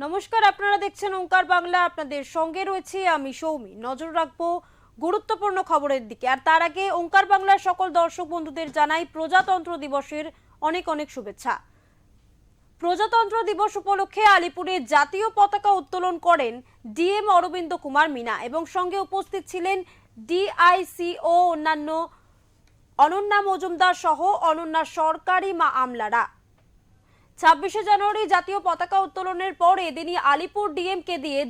নমস্কার, আপনারা দেখছেন ওঙ্কার বাংলা। আপনাদের সঙ্গে রয়েছে আমি সৌমি। নজর রাখবো গুরুত্বপূর্ণ খবরের দিকে। আর তার আগে ওঙ্কার বাংলার সকল দর্শক বন্ধুদের জানাই প্রজাতন্ত্র দিবসের অনেক অনেক শুভেচ্ছা। প্রজাতন্ত্র দিবস উপলক্ষে আলিপুরে জাতীয় পতাকা উত্তোলন করেন ডিএম অরবিন্দ কুমার মিনা এবং সঙ্গে উপস্থিত ছিলেন ডিআইসিও অন্যান্য অনন্যা মজুমদার সহ অনন্যা সরকারি আমলারা। 26শে জানুয়ারি জাতীয় পতাকা উত্তোলনের পর এদিনই আলিপুর ডিএমকে দিয়ে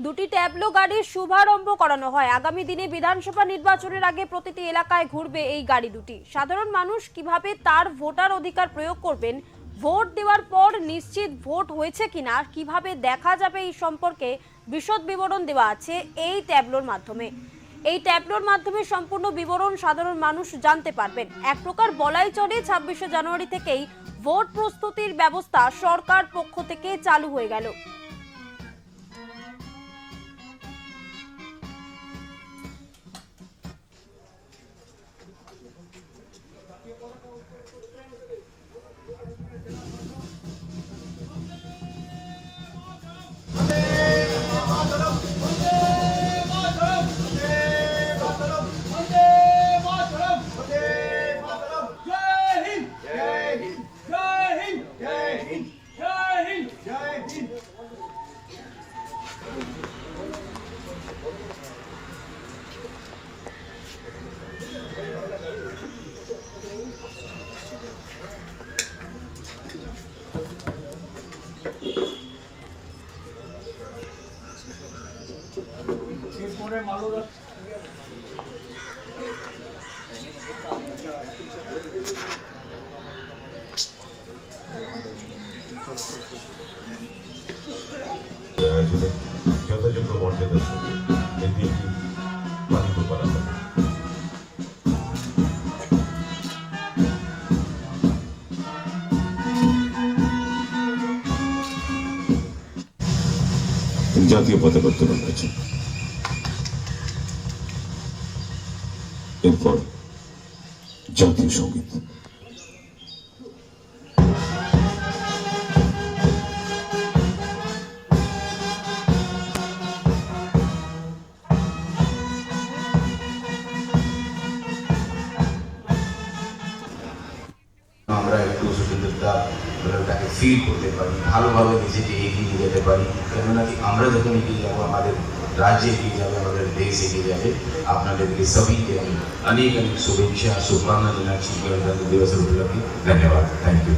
দুটি ট্যাবলো গাড়ির শুভারম্ভ করানো হয়। আগামী দিনে বিধানসভা নির্বাচনের আগে প্রতিটি এলাকায় ঘুরবে এই গাড়ি দুটি। সাধারণ মানুষ কিভাবে তার ভোটার অধিকার প্রয়োগ করবেন, ভোট দেওয়ার পর নিশ্চিত ভোট হয়েছে কিনা কিভাবে দেখা যাবে, এই সম্পর্কে বিশদ বিবরণ দেওয়া আছে এই ট্যাবলোর মাধ্যমে। এই ট্যাবলোর মাধ্যমে সম্পূর্ণ বিবরণ সাধারণ মানুষ জানতে পারবেন। এক প্রকার বলাই চলে 26শে জানুয়ারি থেকেই ভোট প্রস্তুতির ব্যবস্থা সরকার পক্ষ থেকে চালু হয়ে গেল। যথাযোগ্য মর্যাদার সঙ্গে এই দিনটি পালিত করা হবে। জাতীয় পতাকা উত্তোলন হয়েছে, এরপর জাতীয় সঙ্গীত। আমরা একটু সুযোগটাকে ফিল করতে পারি, ভালোভাবে নিজেকে এগিয়ে যেতে পারি। কেননা কি আমরা যখন এগিয়ে যাবো, আমাদের রাজ্য এগিয়ে যাবে, আমাদের দেশ এগিয়ে যাবে। আপনাদেরকে সবাইকে আমি অনেক অনেক শুভেচ্ছা, শুভকামনা জানাচ্ছি গণতন্ত্র দিবসের উপলক্ষে। ধন্যবাদ। Thank you.